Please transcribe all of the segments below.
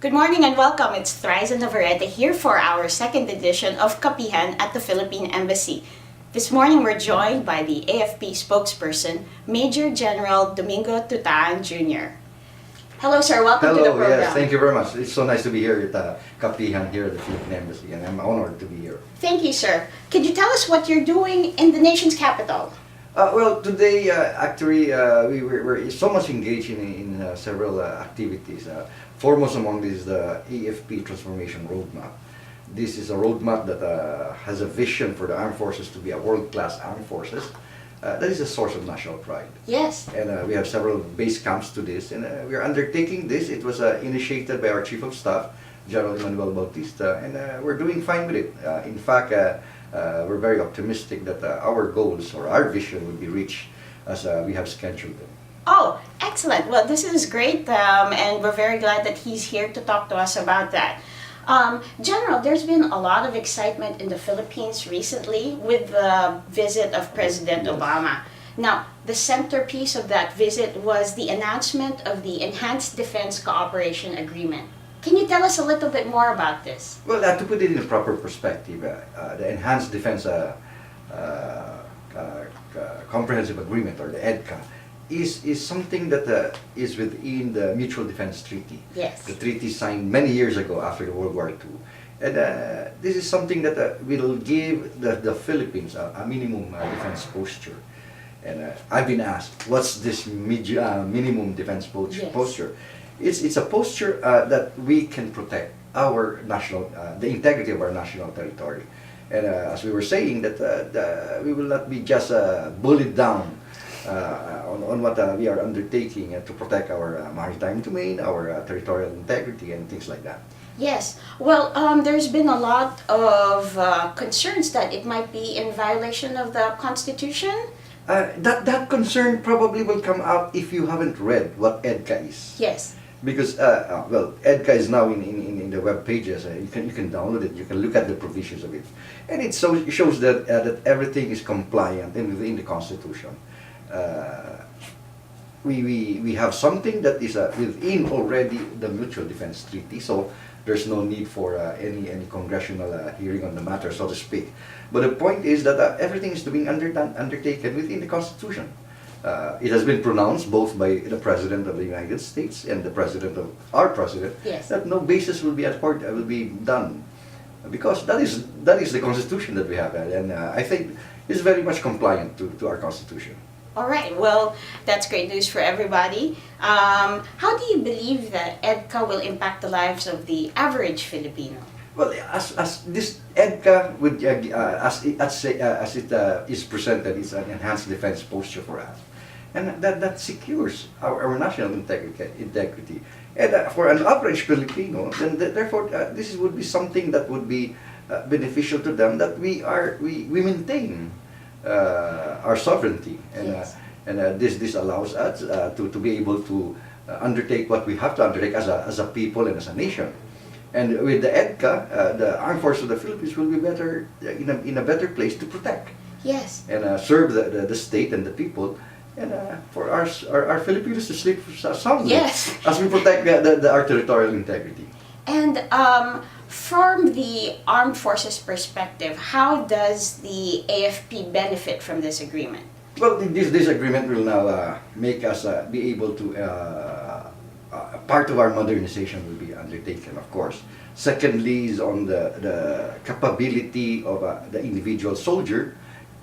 Good morning and welcome. It's Thrice and Navarrete here for our second edition of Kapihan at the Philippine Embassy. This morning we're joined by the AFP spokesperson, Major General Domingo Tutaan Jr. Hello sir, welcome to the program. Yes, thank you very much. It's so nice to be here at Kapihan here at the Philippine Embassy, and I'm honored to be here. Thank you sir. Could you tell us what you're doing in the nation's capital? Well, today we're so much engaged in several activities. Foremost among these, the EFB Transformation Roadmap. This is a roadmap that has a vision for the armed forces to be a world-class armed forces. That is a source of national pride. Yes. And we have several base camps to this, and we are undertaking this. It was initiated by our Chief of Staff, General Manuel Bautista, and we're doing fine with it. In fact, we're very optimistic that our goals or our vision will be reached as we have scheduled them. Oh, excellent. Well, this is great, and we're very glad that he's here to talk to us about that. General, there's been a lot of excitement in the Philippines recently with the visit of President Obama. Now, the centerpiece of that visit was the announcement of the Enhanced Defense Cooperation Agreement. Can you tell us a little bit more about this? Well, to put it in a proper perspective, the Enhanced Defense Comprehensive Agreement, or the EDCA, is something that is within the Mutual Defense Treaty. Yes. The treaty signed many years ago after the World War II. And this is something that will give the Philippines a minimum defense posture. And I've been asked, what's this minimum defense posture? It's a posture that we can protect our national, the integrity of our national territory. And as we were saying, that we will not be just bullied down on what we are undertaking to protect our maritime domain, our territorial integrity, and things like that. Yes. Well, there's been a lot of concerns that it might be in violation of the Constitution. That concern probably will come out if you haven't read what EDCA is. Yes. Because well, EDCA is now in the web pages. You can download it. You can look at the provisions of it, and it shows that that everything is compliant and within the Constitution. We have something that is within already the Mutual Defense Treaty, so there's no need for any congressional hearing on the matter, so to speak. But the point is that everything is being undertaken within the Constitution. It has been pronounced both by the President of the United States and the President of our President, yes, that no basis will be done, because that is the Constitution that we have, and I think it's very much compliant to our Constitution. All right. Well, that's great news for everybody. How do you believe that EDCA will impact the lives of the average Filipino? Well, as this EDCA would, as it is presented, is an enhanced defense posture for us, and that secures our national integrity. And for an average Filipino, then therefore this would be something that would be beneficial to them. That we maintain our sovereignty, and yes, this allows us to be able to undertake what we have to undertake as a people and as a nation. And with the EDCA, the Armed Forces of the Philippines will be better in a better place to protect. yes, And serve the state and the people, and for our Filipinos to sleep soundly, yes, as we protect our territorial integrity. And from the armed forces perspective, how does the AFP benefit from this agreement? Well, this agreement will now make us be able to, part of our modernization will be undertaken, of course. Secondly is on the capability of the individual soldier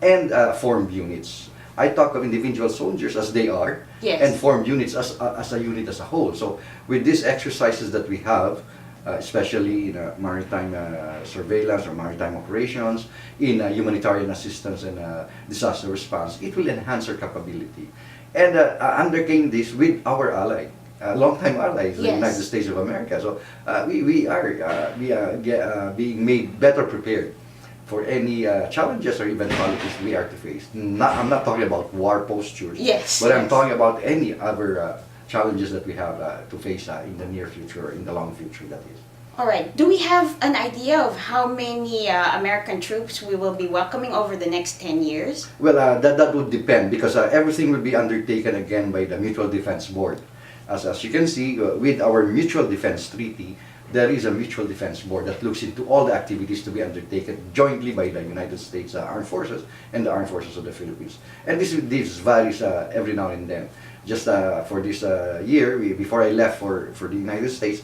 and formed units. I talk of individual soldiers as they are, yes, and formed units as a unit as a whole. So with these exercises that we have, especially in maritime surveillance or maritime operations, in humanitarian assistance and disaster response, it will enhance our capability. And undertaking this with our ally, long-time allies, the yes, United States of America. So we are being made better prepared for any challenges or eventualities we are to face. I'm not talking about war postures, yes, but I'm yes, talking about any other challenges that we have to face in the near future, in the long future, that is. All right. Do we have an idea of how many American troops we will be welcoming over the next 10 years? Well, that would depend, because everything will be undertaken again by the Mutual Defense Board. As you can see, with our Mutual Defense Treaty, there is a mutual defense board that looks into all the activities to be undertaken jointly by the United States Armed Forces and the Armed Forces of the Philippines. And this varies every now and then. Just for this year, before I left for the United States,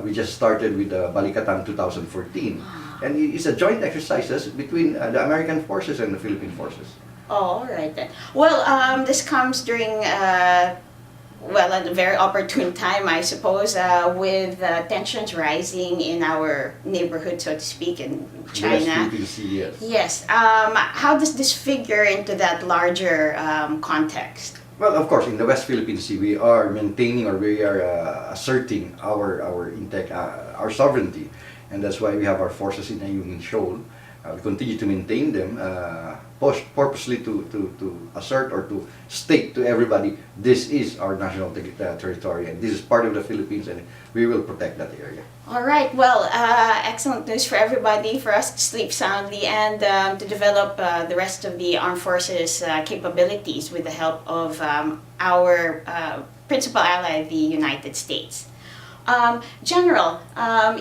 we just started with Balikatan 2014. And it's a joint exercises between the American forces and the Philippine forces. Oh, all right then. Well, this comes during, well, at a very opportune time, I suppose, with tensions rising in our neighborhood, so to speak, in China. Yes. Yes. How does this figure into that larger context? Well, of course, in the West Philippine Sea, we are maintaining or we are asserting our sovereignty, and that's why we have our forces in Ayungin Shoal. We continue to maintain them purposely to assert or to state to everybody this is our national territory and this is part of the Philippines and we will protect that area. All right. Well, excellent news for everybody, for us to sleep soundly and to develop the rest of the armed forces capabilities with the help of our principal ally, the United States. General,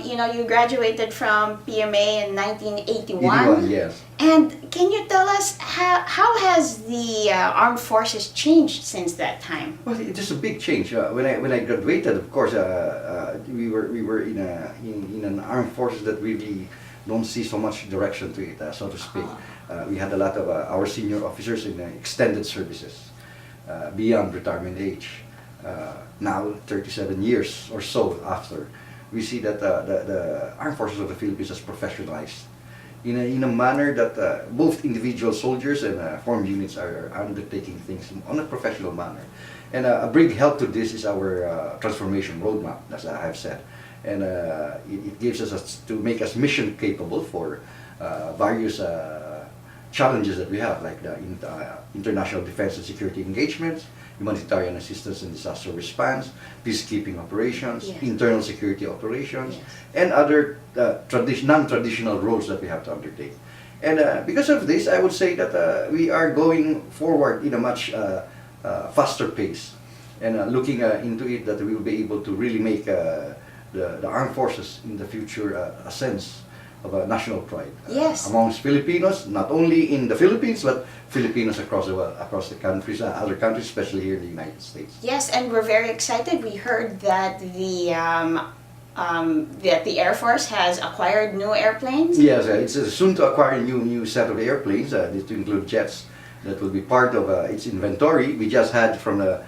you graduated from PMA in 1981. 81, yes. And can you tell us how has the armed forces changed since that time? Well, it is a big change. When I graduated, of course, we were in an armed forces that really don't see so much direction to it, so to speak. We had a lot of our senior officers in extended services beyond retirement age. Now, 37 years or so after, we see that the Armed Forces of the Philippines has professionalized in a manner that both individual soldiers and formed units are undertaking things on a professional manner. And a big help to this is our transformation roadmap, as I have said. And it gives us to make us mission capable for various challenges that we have, like the international defense and security engagements, humanitarian assistance and disaster response, peacekeeping operations, yes. internal security operations, yes. and other non-traditional roles that we have to undertake. And because of this, I would say that we are going forward in a much faster pace, and looking into it that we will be able to really make the armed forces in the future a sense of a national pride Yes. amongst Filipinos, not only in the Philippines but Filipinos across the countries, other countries, especially here in the United States. Yes, and we're very excited. We heard that the Air Force has acquired new airplanes. Yes, it's soon to acquire a new set of airplanes, to include jets that will be part of its inventory. We just had from the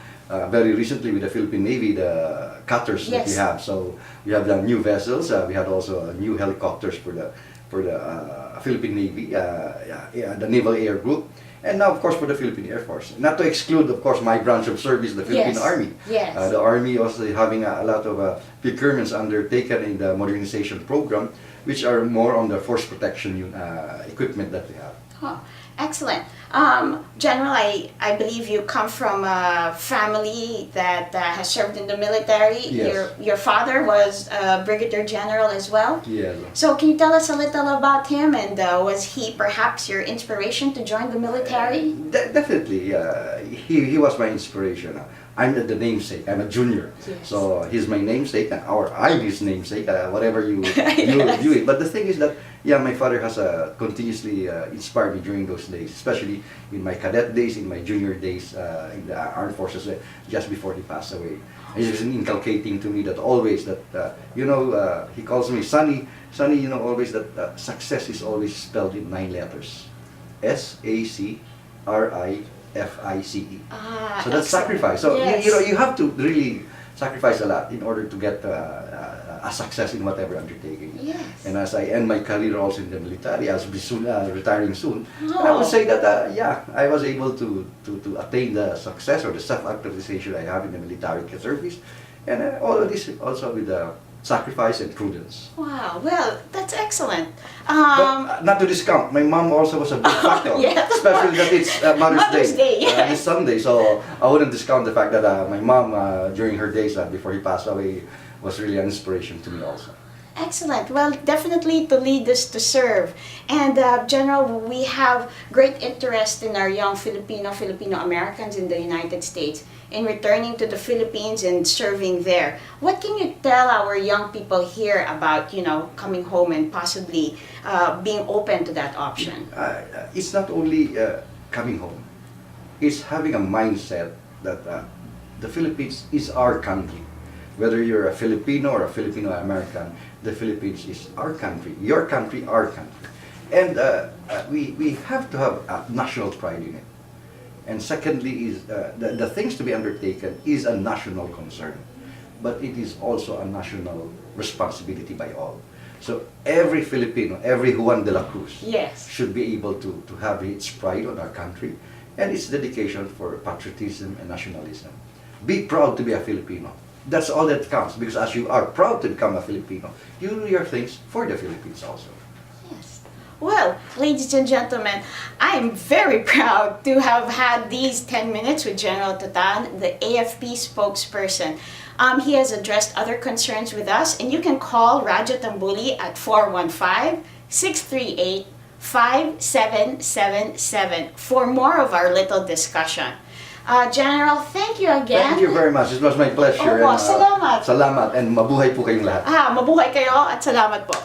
very recently with the Philippine Navy the cutters that we Yes. have. So we have the new vessels. We had also new helicopters for the Philippine Navy, the Naval Air Group, and now of course for the Philippine Air Force. Not to exclude, of course, my branch of service, the Philippine Yes. Army. Yes. The Army also having a lot of procurements undertaken in the modernization program, which are more on the force protection equipment that we have. Huh. Excellent. General, I believe you come from a family that has served in the military. Yes. Your father was a brigadier general as well. Yes. So can you tell us a little about him, and was he perhaps your inspiration to join the military? Definitely, he was my inspiration. I'm the namesake. I'm a junior, Yes. so he's my namesake, or I'm his namesake. Whatever you Yes. view it. But the thing is that my father has continuously inspired me during those days, especially in my cadet days, in my junior days in the armed forces, just before he passed away. He's been inculcating to me that always that he calls me Sonny, always that success is always spelled in 9 letters, SACRIFICE. So that's excellent. sacrifice. So Yes. you have to really sacrifice a lot in order to get a success in whatever undertaking. Yes. And as I end my career also in the military, I'll be soon retiring soon. And I Oh. would say that I was able to attain the success or the self-actualization I have in the military service, and all of this also with the sacrifice and prudence. Wow. Well, that's excellent. But not to discount, my mom also was a big factor, Yes. especially that it's Mother's Day, yes. this Sunday. So I wouldn't discount the fact that my mom, during her days before he passed away, was really an inspiration to me also. Excellent. Well, definitely to lead is to serve. And General, we have great interest in our young Filipino Americans in the United States in returning to the Philippines and serving there. What can you tell our young people here about, coming home and possibly being open to that option? It's not only coming home. It's having a mindset that the Philippines is our country. Whether you're a Filipino or a Filipino American, the Philippines is our country, your country, our country. And we have to have national pride in it. And secondly is the things to be undertaken is a national concern, but it is also a national responsibility by all. So every Filipino, every Juan de la Cruz Yes. should be able to have its pride on our country and its dedication for patriotism and nationalism. Be proud to be a Filipino. That's all that counts, because as you are proud to become a Filipino, you do your things for the Philippines also. Yes. Well, ladies and gentlemen, I am very proud to have had these 10 minutes with General Tutaan, the AFP spokesperson. He has addressed other concerns with us, and you can call Raja Tambuli at 415-638-5777 for more of our little discussion. General, thank you again. Thank you very much. It was my pleasure. Opo, salamat. Salamat and mabuhay po kayong lahat. Mabuhay kayo at salamat po.